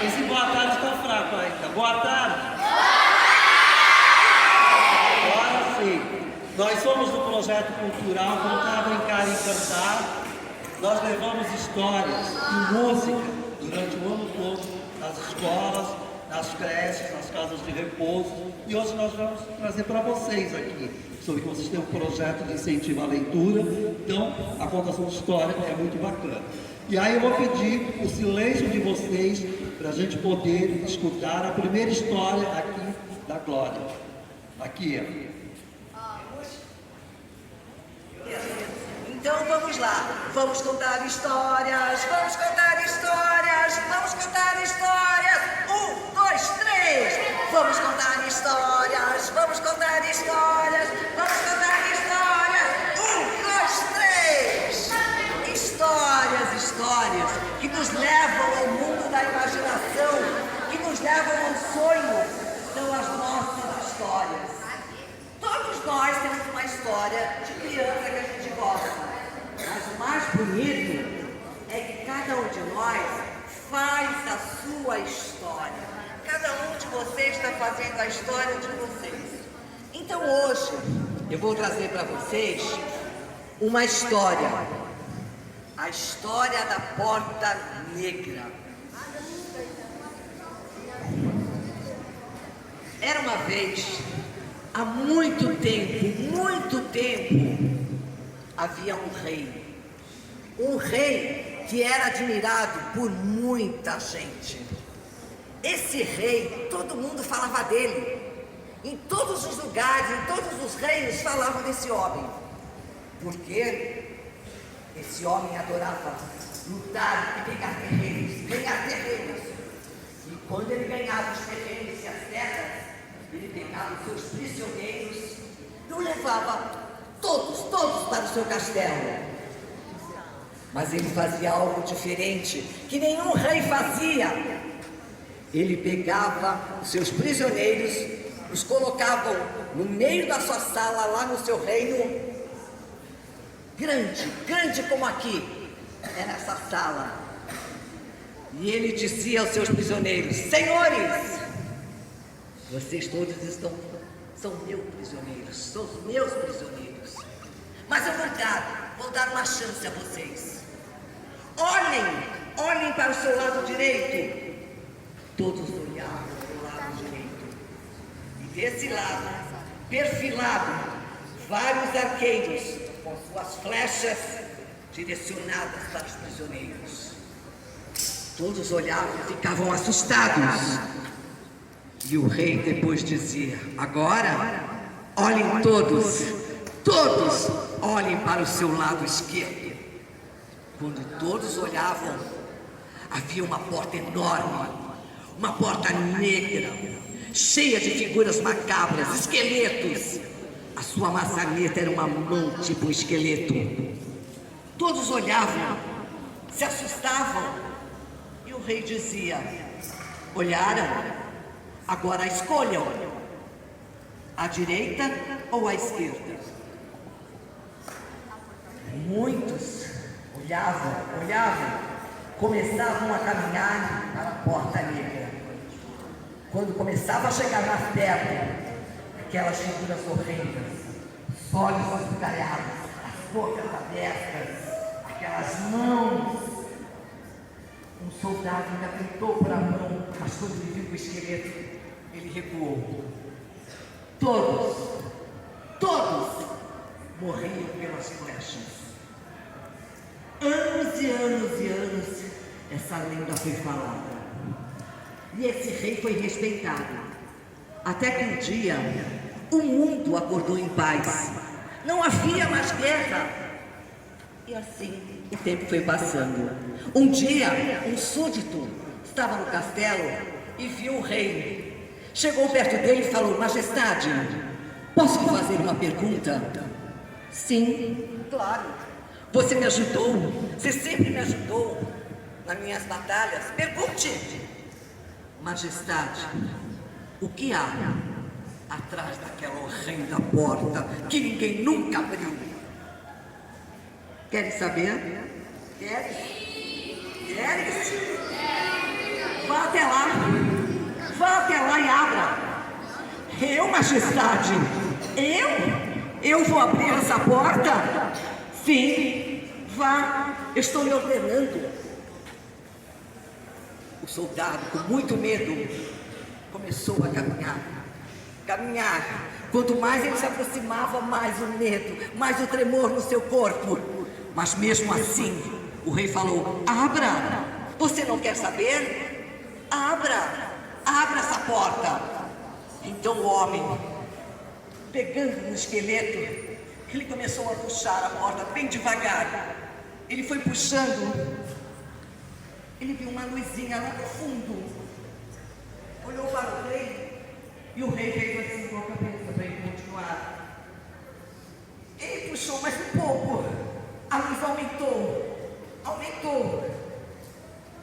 Esse boa tarde está fraco ainda. Boa tarde. Agora sim. Nós somos do projeto cultural Contar, Brincar e Cantar. Nós levamos histórias e música durante o ano todo nas escolas, nas creches, nas casas de repouso. E hoje nós vamos trazer para vocês aqui, sobre que vocês têm um projeto de incentivo à leitura. Então, a contação de história é muito bacana. E aí eu vou pedir o silêncio de vocês para a gente poder escutar a primeira história aqui da Glória. Aqui, Então vamos lá, vamos contar histórias, vamos contar histórias, vamos contar histórias. 1, 2, 3. Vamos contar histórias, vamos contar histórias, vamos contar histórias. 1, 2, 3. Histórias, histórias que nos levam ao mundo da imaginação, que nos levam ao sonho, são as nossas histórias. Todos nós temos uma história de criança que a gente gosta. Mas o mais bonito é que cada um de nós faz a sua história. Cada um de vocês está fazendo a história de vocês. Então hoje eu vou trazer para vocês uma história. A história da Porta Negra. Era uma vez, há muito tempo, havia um rei que era admirado por muita gente. Esse rei, todo mundo falava dele. Em todos os lugares, em todos os reinos falavam desse homem. Porque esse homem adorava lutar e ganhar terrenos. E quando ele ganhava os terrenos e as terras, ele pegava os seus prisioneiros e o levava todos para o seu castelo. Mas ele fazia algo diferente, que nenhum rei fazia. Ele pegava os seus prisioneiros, os colocava no meio da sua sala, lá no seu reino, grande como aqui, era essa sala. E ele dizia aos seus prisioneiros: senhores, vocês todos são meus prisioneiros, são os meus prisioneiros. Mas eu vou dar uma chance a vocês. Olhem para o seu lado direito. Todos olhavam para o lado direito. E desse lado, perfilado, vários arqueiros com suas flechas direcionadas para os prisioneiros. Todos olhavam e ficavam assustados. E o rei depois dizia: agora, olhem todos olhem para o seu lado esquerdo. Quando todos olhavam, havia uma porta enorme, uma porta negra, cheia de figuras macabras, esqueletos. A sua maçaneta era uma mão tipo um esqueleto. Todos olhavam, se assustavam, e o rei dizia: olharam? Agora escolham, à direita ou à esquerda. Muitos olhavam, começavam a caminhar para a Porta Negra. Quando começava a chegar mais perto, aquelas figuras horrendas, os olhos esbugalhados, as bocas abertas, aquelas mãos. Um soldado ainda tentou para a mão, mas quando ele viu o esqueleto, ele recuou. Todos morriam pelas flechas. Anos e anos, essa lenda foi falada. E esse rei foi respeitado. Até que um dia, o mundo acordou em paz. Não havia mais guerra. E assim, o tempo foi passando. Um dia, um súdito estava no castelo e viu o rei. Chegou perto dele e falou: majestade, posso lhe fazer uma pergunta? Sim, claro. Você me ajudou, você sempre me ajudou nas minhas batalhas. Pergunte. Majestade, o que há atrás daquela horrenda porta que ninguém nunca abriu? Querem saber? Queres? Vá até lá. Vai, abra. Eu, majestade? Eu vou abrir essa porta? Sim, vá, eu estou lhe ordenando. O soldado, com muito medo, começou a caminhar. Quanto mais ele se aproximava, mais o medo, mais o tremor no seu corpo. Mas mesmo assim, o rei falou: abra, você não quer saber? Abra essa porta. Então o homem, pegando no esqueleto, ele começou a puxar a porta bem devagar. Ele foi puxando. Ele viu uma luzinha lá no fundo. Olhou para o rei e o rei veio assim com a cabeça para ele continuar. Ele puxou mais um pouco. A luz aumentou.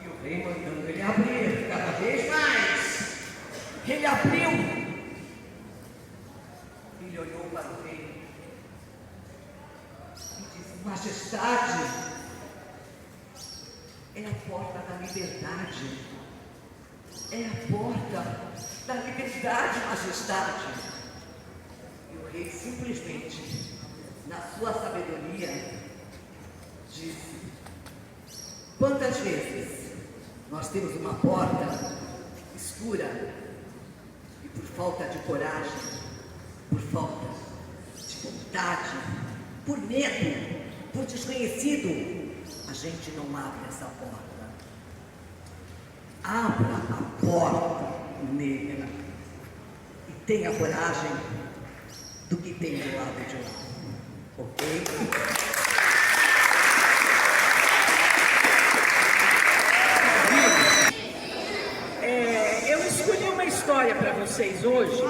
E o rei mandando ele abrir cada vez mais. Ele abriu. Ele olhou para o rei e disse: majestade, é a porta da liberdade. É a porta da liberdade, majestade. E o rei simplesmente, na sua sabedoria, disse: quantas vezes nós temos uma porta escura e por falta de coragem, por falta de vontade, por medo, por desconhecido, a gente não abre essa porta. Abra a porta negra e tenha coragem do que tem do lado de lá. Ok? Eu escolhi uma história para vocês hoje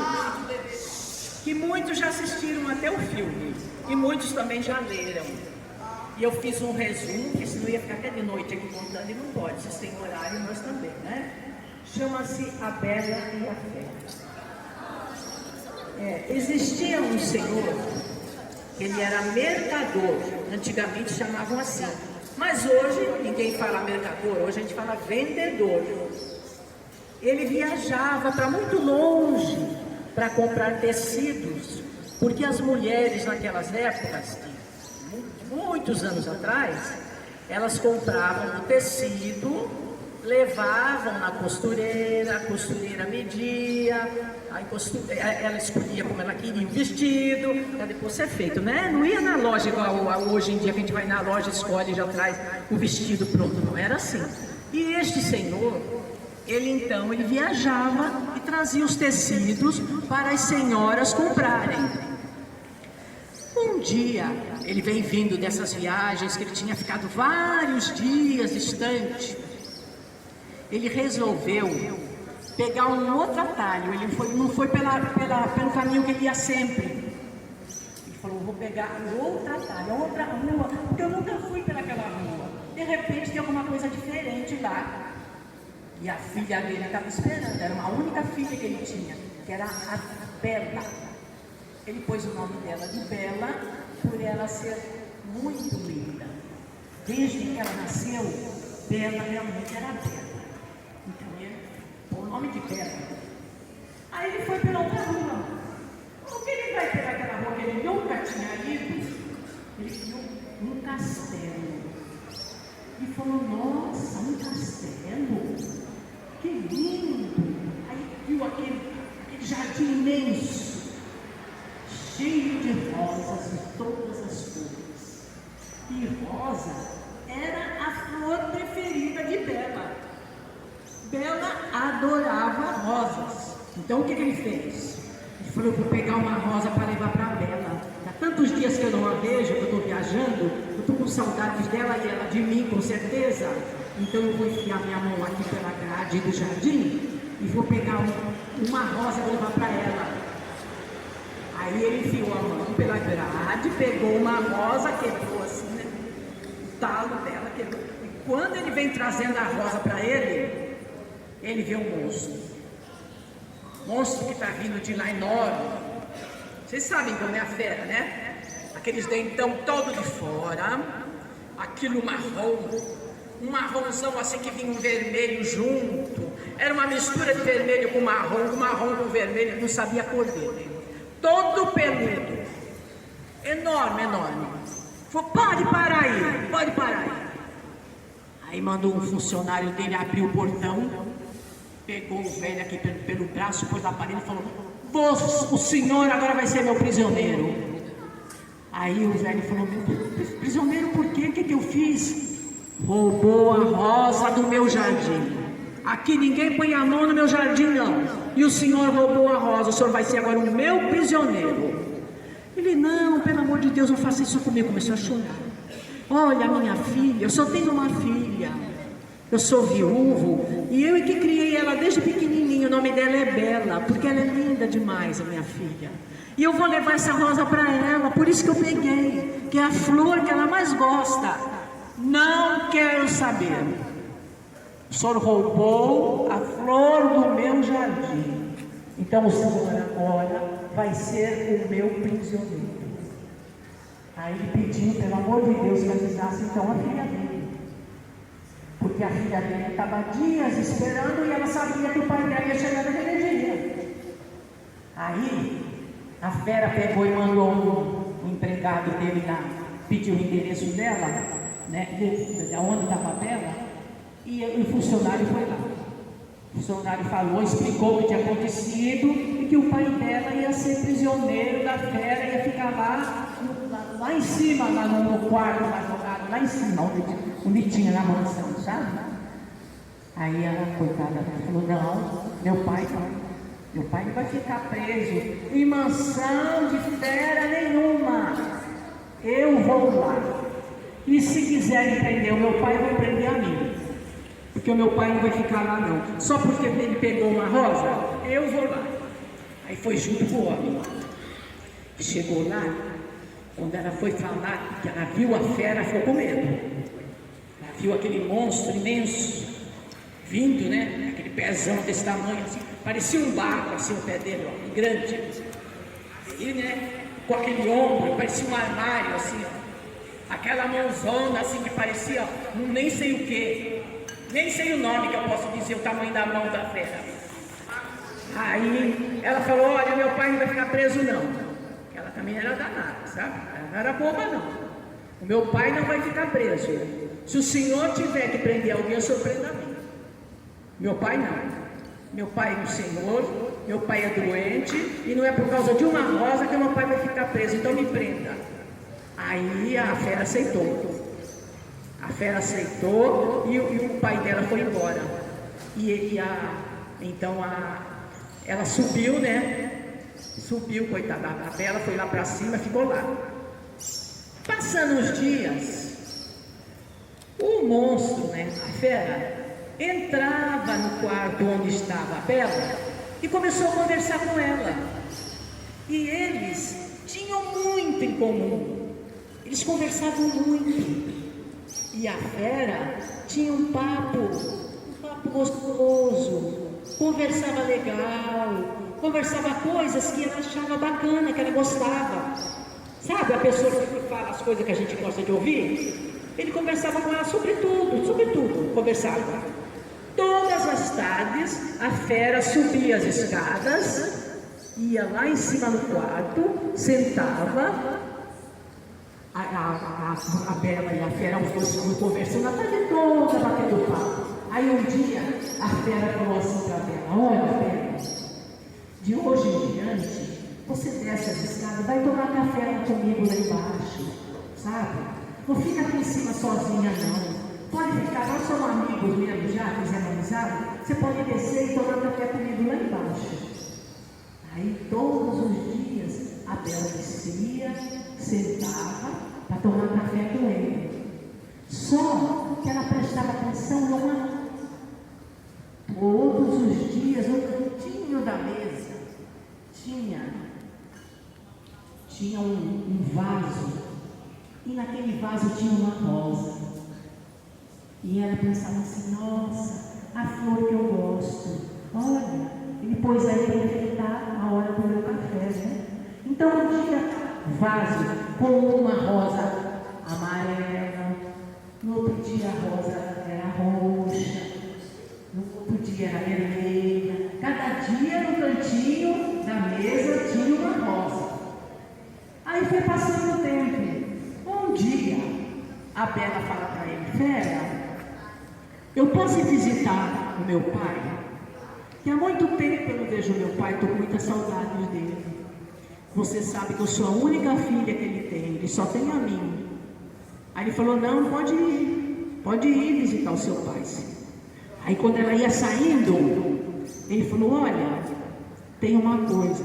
que muitos já assistiram até o filme e muitos também já leram. E eu fiz um resumo, porque senão ia ficar até de noite aqui contando e não pode, vocês têm horário, nós também, né? Chama-se A Bela e a Fera. Existia um senhor, ele era mercador, antigamente chamavam assim, mas hoje ninguém fala mercador, hoje a gente fala vendedor. Ele viajava para muito longe para comprar tecidos, porque as mulheres naquelas épocas, muitos anos atrás, elas compravam o tecido, levavam na costureira, a costureira media, ela escolhia como ela queria o vestido, para depois ser feito, né? Não ia na loja igual hoje em dia, que a gente vai na loja, escolhe e já traz o vestido pronto, não era assim. E este senhor, ele viajava e trazia os tecidos para as senhoras comprarem. Um dia, ele vem vindo dessas viagens, que ele tinha ficado vários dias distante. Ele resolveu pegar um outro atalho. Ele não foi pelo caminho que ele ia sempre. Ele falou: vou pegar outro atalho, outra rua, porque eu nunca fui pelaquela rua. De repente tem alguma coisa diferente lá. E a filha dele estava esperando, era uma única filha que ele tinha, que era a Bela. Ele pôs o nome dela de Bela, por ela ser muito linda. Desde que ela nasceu, Bela realmente era Bela. Então ele pôs o nome de Bela. Aí ele foi pela outra rua. Por que ele vai pegar aquela rua que ele nunca tinha ido? Ele viu um castelo. E falou: nossa, um castelo? Que lindo! Aí viu aquele jardim imenso, cheio de rosas de todas as cores. E rosa era a flor preferida de Bela. Bela adorava rosas. Então o que ele fez? Ele falou: vou pegar uma rosa para levar para a Bela. Há tantos dias que eu não a vejo, que eu estou viajando, eu estou com saudades dela e ela de mim, com certeza. Então eu vou enfiar minha mão aqui pela grade do jardim e vou pegar uma rosa para levar para ela. Aí ele enfiou a mão pela grade, pegou uma rosa, quebrou assim, né? O talo dela quebrou. E quando ele vem trazendo a rosa para ele, ele vê um monstro. Monstro que está vindo de lá enorme. Vocês sabem como é a fera, né? Aqueles dentão todo de fora, aquilo marrom, um marronzão assim que vinha um vermelho junto, Era uma mistura de vermelho com marrom com vermelho, não sabia a cor dele. Todo peludo. Enorme, enorme. Falou, pode parar aí, pode parar aí. Aí mandou um funcionário dele abrir o portão, pegou o velho aqui pelo braço, pôs na parede e falou, o senhor agora vai ser meu prisioneiro. Aí o velho falou, prisioneiro por quê? O que eu fiz? Roubou a rosa do meu jardim. Aqui ninguém põe a mão no meu jardim não. E o senhor roubou a rosa, o senhor vai ser agora o meu prisioneiro. Ele, não, pelo amor de Deus, não faça isso comigo. Começou a chorar. Olha, minha filha, eu só tenho uma filha. Eu sou viúvo e eu é que criei ela desde pequenininha. O nome dela é Bela, porque ela é linda demais, a minha filha. E eu vou levar essa rosa para ela, por isso que eu peguei, que é a flor que ela mais gosta. Não quero saber. O senhor roubou a flor do meu jardim. Então o senhor agora vai ser o meu prisioneiro. Aí ele pediu, pelo amor de Deus, que avisasse então a filha dele. Porque a filha dele estava dias esperando e ela sabia que o pai dela ia chegar naquele dia. Aí a fera pegou e mandou um empregado dele lá, pediu o endereço dela, né, de onde estava a Bela, e o funcionário foi lá. O funcionário falou, explicou o que tinha acontecido e que o pai dela ia ser prisioneiro da fera, ia ficar lá em cima, lá no quarto, lá jogado, lá em cima, onde tinha na mansão, sabe? Aí ela, coitada, falou, não, meu pai não vai ficar preso em mansão de fera nenhuma. Eu vou lá. E se quiserem prender o meu pai, vão prender a mim. Porque o meu pai não vai ficar lá não. Só porque ele pegou uma rosa, eu vou lá. Aí foi junto com o homem. Chegou lá, quando ela foi falar, que ela viu a fera, ficou com medo. Ela viu aquele monstro imenso, vindo, né? Aquele pezão desse tamanho, assim, parecia um barco, assim, o pé dele, ó, grande. E, né, com aquele ombro, parecia um armário, assim, ó. Aquela mãozona, assim, que parecia, ó, nem sei o quê. Nem sei o nome que eu posso dizer, o tamanho da mão da fera. Aí ela falou, olha, meu pai não vai ficar preso não. Ela também era danada, sabe? Ela não era boba não. O meu pai não vai ficar preso. Se o senhor tiver que prender alguém, o senhor prenda a mim. Meu pai não. Meu pai é um senhor, meu pai é doente, e não é por causa de uma rosa que meu pai vai ficar preso, então me prenda. Aí a fera aceitou. A fera aceitou e o pai dela foi embora. Então ela subiu, né? Subiu, coitada. A Bela foi lá para cima, ficou lá. Passando os dias, o monstro, né? A fera, entrava no quarto onde estava a Bela e começou a conversar com ela. E eles tinham muito em comum. Eles conversavam muito. E a fera tinha um papo gostoso, conversava legal, conversava coisas que ela achava bacana, que ela gostava. Sabe a pessoa que fala as coisas que a gente gosta de ouvir? Ele conversava com ela sobre tudo, conversava. Todas as tardes a fera subia as escadas, ia lá em cima no quarto, sentava. A Bela e a fera, os dois foram conversando a tarde toda, batendo papo. Aí um dia a fera falou assim para a Bela, olha Bela, de hoje em diante, você desce as escadas, vai tomar café comigo lá embaixo, sabe? Não fica aqui em cima sozinha não. Pode ficar, nós somos amigos mesmo já, fizemos amizade, você pode descer e tomar café comigo lá embaixo. Aí todos os dias a Bela descia, sentava para tomar café com ele. Só que ela prestava atenção numa. Todos os dias, no cantinho da mesa, tinha um vaso. E naquele vaso tinha uma rosa. E ela pensava assim, nossa, a flor que eu gosto. Olha, ele pôs aí para enfeitar a hora do meu café, né? Então um dia, vaso com uma rosa amarela, no outro dia a rosa era roxa, no outro dia era vermelha. eu posso ir visitar o meu pai? Que há muito tempo eu não vejo o meu pai, estou com muita saudade dele. Você sabe que eu sou a única filha que ele tem, ele só tem a mim. Aí ele falou, não, pode ir visitar o seu pai. Aí quando ela ia saindo, ele falou, olha, tem uma coisa,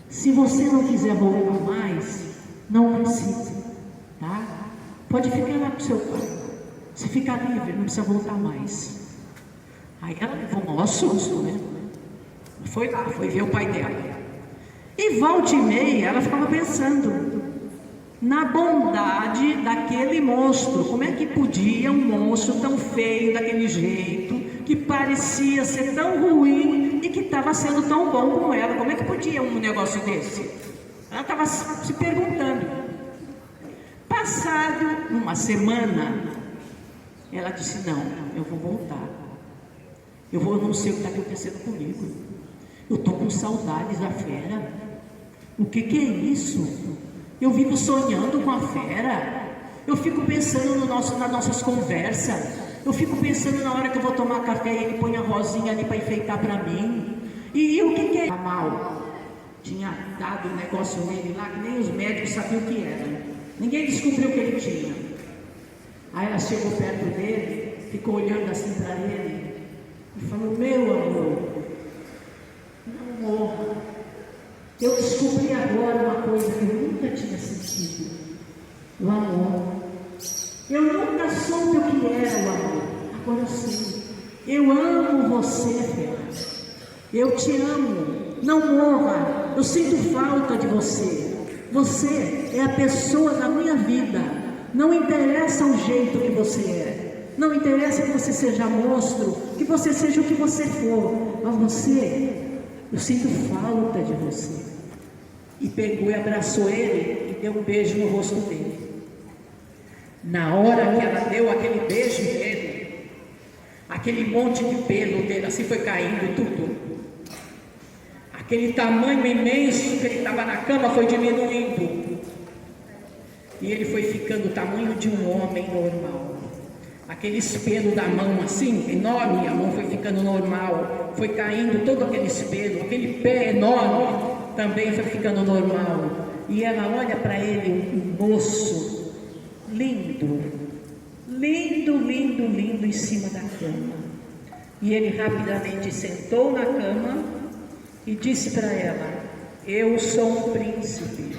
se você não quiser voltar mais, não precisa, tá? Pode ficar lá com o seu pai, se ficar livre, não precisa voltar mais. Aí ela levou um maior susto, né? Foi lá, foi ver o pai dela. E volta e meia, ela ficava pensando na bondade daquele monstro. Como é que podia um monstro tão feio daquele jeito, que parecia ser tão ruim e que estava sendo tão bom como ela? Como é que podia um negócio desse? Ela estava se perguntando. Passado uma semana, ela disse, não, eu vou voltar. Eu não sei o que está acontecendo comigo. Eu estou com saudades da fera. O que é isso? Eu vivo sonhando com a fera. Eu fico pensando nas nossas conversas. Eu fico pensando na hora que eu vou tomar café e ele põe a rosinha ali para enfeitar para mim. E o que é? Mal. Tinha dado um negócio nele lá que nem os médicos sabiam o que era. Ninguém descobriu o que ele tinha. Aí ela chegou perto dele, ficou olhando assim para ele e falou, meu amor, não morra. Eu descobri agora uma coisa que eu nunca tinha sentido: o amor. Eu nunca soube o que era o amor, agora eu sei. Eu amo você, Fera. Eu te amo. Não morra. Eu sinto falta de você. Você é a pessoa da minha vida. Não interessa o jeito que você é. Não interessa que você seja monstro, que você seja o que você for. Mas você, eu sinto falta de você. E pegou e abraçou ele e deu um beijo no rosto dele. Na hora que ela deu aquele beijo nele, aquele monte de pelo dele assim foi caindo tudo. Aquele tamanho imenso que ele estava na cama foi diminuindo. E ele foi ficando o tamanho de um homem normal. Aquele espelho da mão assim, enorme, a mão foi ficando normal. Foi caindo todo aquele espelho, aquele pé enorme também foi ficando normal. E ela olha para ele, um moço lindo, lindo, lindo, lindo em cima da cama. E ele rapidamente sentou na cama e disse para ela: eu sou um príncipe,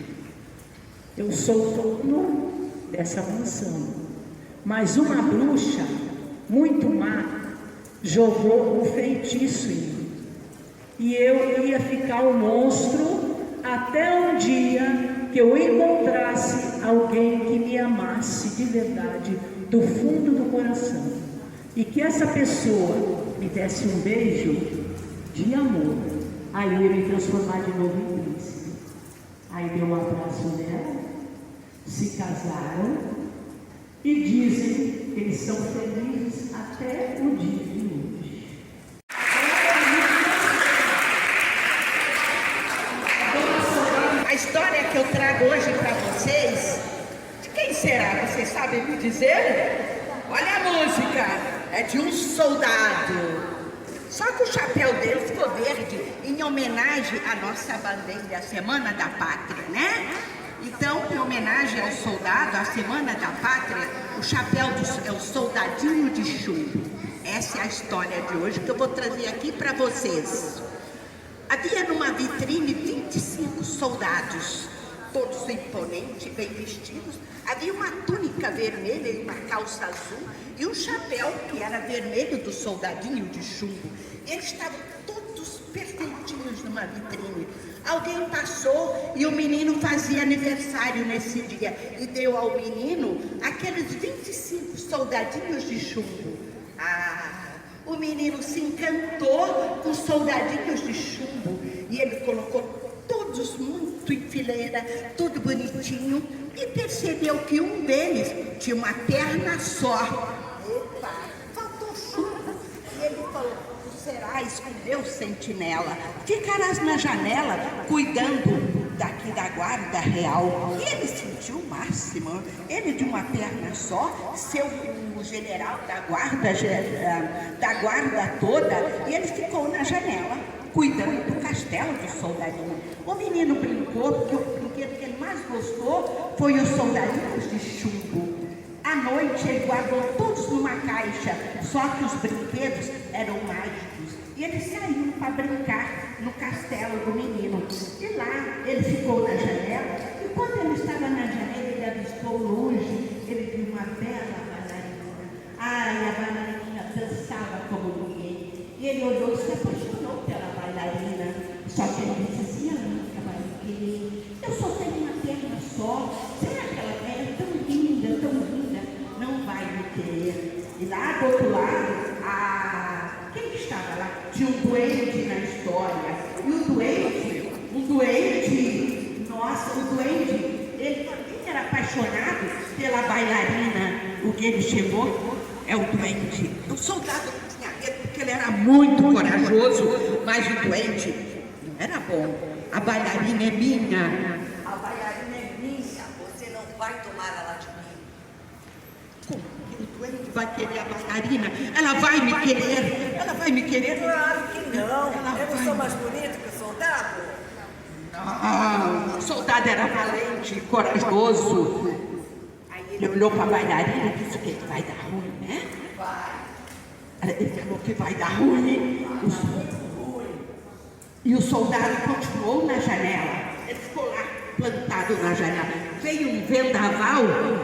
eu sou o dono dessa mansão, mas uma bruxa muito má jogou um feitiço em mim, e eu ia ficar um monstro até um dia que eu encontrasse alguém que me amasse de verdade, do fundo do coração, e que essa pessoa me desse um beijo de amor. Aí eu ia me transformar de novo em príncipe. Aí deu um abraço nela, se casaram e dizem que eles são felizes até o dia de hoje. A história que eu trago hoje para vocês, de quem será? Vocês sabem me dizer? Olha a música, é de um soldado. Só que o chapéu dele ficou verde em homenagem à nossa bandeira, a Semana da Pátria, né? Então, em homenagem ao soldado, à Semana da Pátria, o chapéu é o soldadinho de chumbo. Essa é a história de hoje que eu vou trazer aqui para vocês. Havia numa vitrine 25 soldados, todos imponentes, bem vestidos. Havia uma túnica vermelha e uma calça azul e um chapéu que era vermelho do soldadinho de chumbo. Eles estavam todos perfeitinhos numa vitrine. Alguém passou e o menino fazia aniversário nesse dia e deu ao menino aqueles 25 soldadinhos de chumbo. O menino se encantou com soldadinhos de chumbo e ele colocou todos muito em fileira, tudo bonitinho, e percebeu que um deles tinha uma perna só. Epa, faltou chumbo. E ele falou: tu serás o meu sentinela, ficarás na janela cuidando daqui da guarda real. E ele sentiu o máximo. Ele de uma perna só, seu o general da guarda toda, e ele ficou na janela, cuidando do castelo do soldadinho. O menino brincou, porque o brinquedo que ele mais gostou foi os soldadinhos de chumbo. À noite ele guardou todos numa caixa, só que os brinquedos eram mágicos. E ele saiu para brincar no castelo do menino. E lá ele ficou na janela, e quando ele estava na janela, ele avistou longe, ele viu uma bela bailarina. Ai, a bailarininha dançava como ninguém. E ele olhou e se apaixonou pela bailarina. Só que ele disse assim: ela nunca vai me querer. Eu só tenho uma perna só. Será que ela é tão linda, tão linda? Não vai me querer. E lá do outro lado, quem que estava lá? Tinha um duende na história. E o duende, nossa, o duende, ele também era apaixonado pela bailarina. O que ele chegou é o duende. O soldado não tinha medo porque ele era muito corajoso, mas o duende não era bom. A bailarina é minha. A bailarina é minha, você não vai tomar ela de mim. Como que o duende vai querer a bailarina? Ela vai me querer. Ela vai me querer. Claro que não. Ela Eu não vai. sou mais bonito que o soldado? Não, o soldado era valente, corajoso. Aí ele olhou para a bailarina e disse que vai dar ruim, né? Vai. Ele falou que vai dar ruim. E o soldado continuou na janela. Ele ficou lá, plantado na janela. Veio um vendaval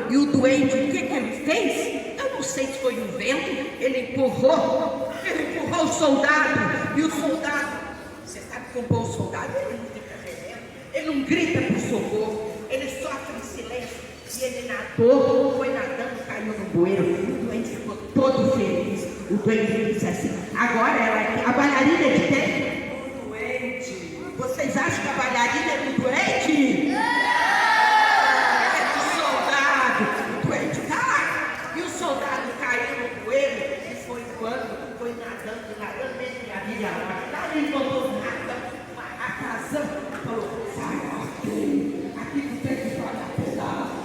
e o duende, o que ele fez? Eu não sei se foi um vento. Ele empurrou o soldado. E o soldado, você sabe que um bom soldado, ele não fica gemendo, ele não grita por socorro, ele sofre em silêncio. E ele nadou, foi nadando, caiu no bueiro. O duende ficou todo feliz. O duende disse assim: agora a bailarina é de quem? Vocês acham que a bailarina é do duende? É do soldado. O duende está lá. E o soldado caiu no bueiro e foi voando, foi nadando, mesmo na vida lá. Ele encontrou a casa e falou: sai aqui não tem que pagar pedaço.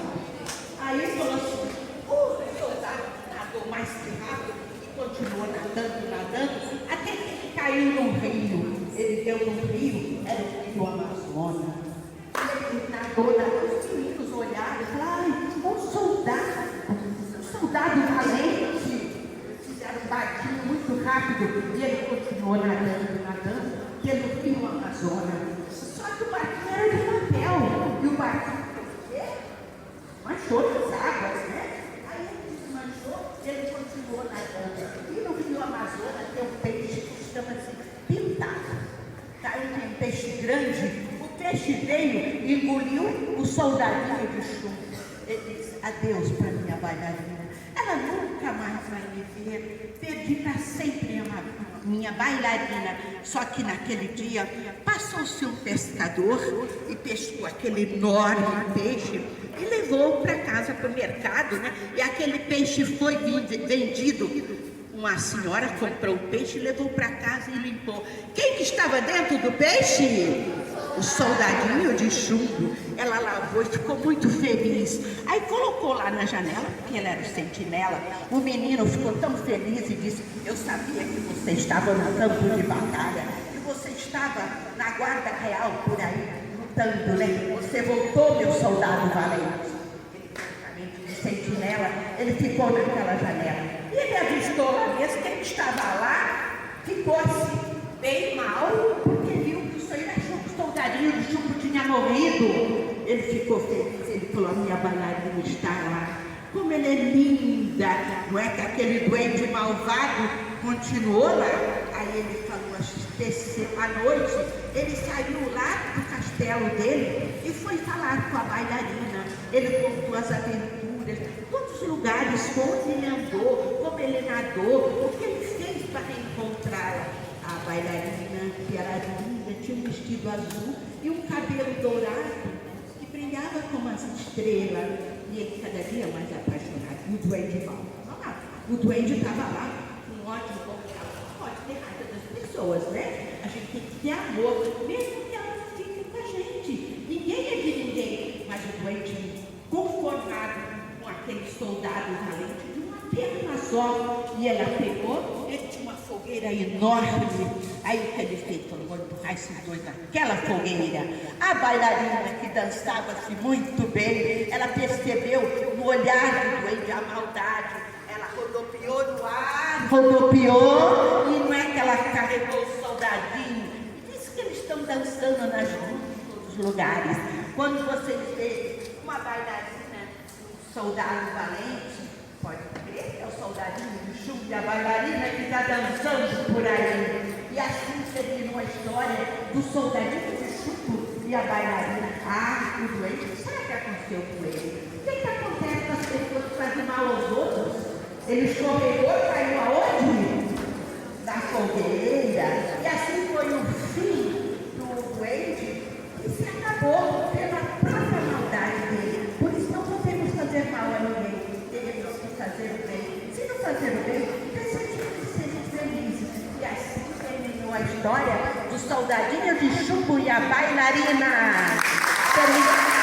Aí ele falou assim: o soldado nadou mais rápido e continuou nadando, até que ele caiu no rio. Ele deu no rio, era o rio Amazonas. Ele nadou, os meninos olharam e falaram: ai, um soldado valente. Fizeram um barquinho muito rápido e ele continuou nadando pelo rio Amazonas. Só que o barquinho era de papel. E o barquinho manchou nas águas, né? Aí ele desmanchou e ele continuou nadando. E no rio Amazonas tem um peixe que chama-se pintado. Caiu um peixe grande, o peixe veio e engoliu o soldadinho de chumbo. Ele disse: adeus para minha bailarina. Ela nunca mais vai me ver. Perdi para sempre a minha bailarina. Só que naquele dia passou-se um pescador e pescou aquele enorme peixe e levou para casa, para o mercado, né? E aquele peixe foi vendido. Uma senhora comprou o peixe, levou para casa e limpou. Quem que estava dentro do peixe? O soldadinho de chumbo. Ela lavou e ficou muito feliz. Aí colocou lá na janela, porque ela era o sentinela. O menino ficou tão feliz e disse: eu sabia que você estava no campo de batalha, que você estava na guarda real por aí, lutando, né? Você voltou, meu soldado valente. De sentinela, ele ficou naquela janela. E ele avistou lá mesmo que ele estava lá, ficou assim, bem mal, porque viu que o soldadinho de chumbo tinha morrido. Ele ficou feliz, ele falou: a minha bailarina está lá. Como ela é linda, não é que aquele duende malvado continuou lá? Aí ele falou assim, à noite, ele saiu lá do castelo dele e foi falar com a bailarina. Ele contou as aventuras, quantos lugares, onde ele andou, como ele nadou, o que ele fez para reencontrá-la. A bailarina, que era linda, tinha um vestido azul e um cabelo dourado que brilhava como as estrelas. E ele cada dia mais apaixonado. E o duende volta. O duende estava lá com ódio, não pode ter raiva das pessoas, né? A gente tem que ter amor, mesmo que elas fiquem com a gente. soldado valente de uma perna só. E ela pegou, ele tinha uma fogueira enorme. Aí o que ele fez? Falou, vou empurrar esses dois naquela fogueira. A bailarina, que dançava-se muito bem, ela percebeu no olhar do duende a maldade. Ela rodopiou no ar, rodopiou, e não é que ela carregou o soldadinho. Diz que eles estão dançando nas ruas, em todos os lugares. Quando vocês veem uma bailarina, um soldado valente, pode crer que é o soldadinho do chumbo e a bailarina que está dançando por aí. E assim terminou a história do soldadinho de chumbo e a bailarina. Ah, o doente, será que aconteceu com ele? O que acontece com as pessoas que fazem mal aos outros? Ele escorregou e caiu aonde? Na fogueira. E assim foi o fim do doente, e se acabou pela própria maldade dele. Por isso não podemos fazer mal a ninguém. Devemos fazer o bem. Se não fazer o bem, desejamos que sejam felizes. E assim terminou a história do soldadinho de chumbo e a bailarina. Terminou.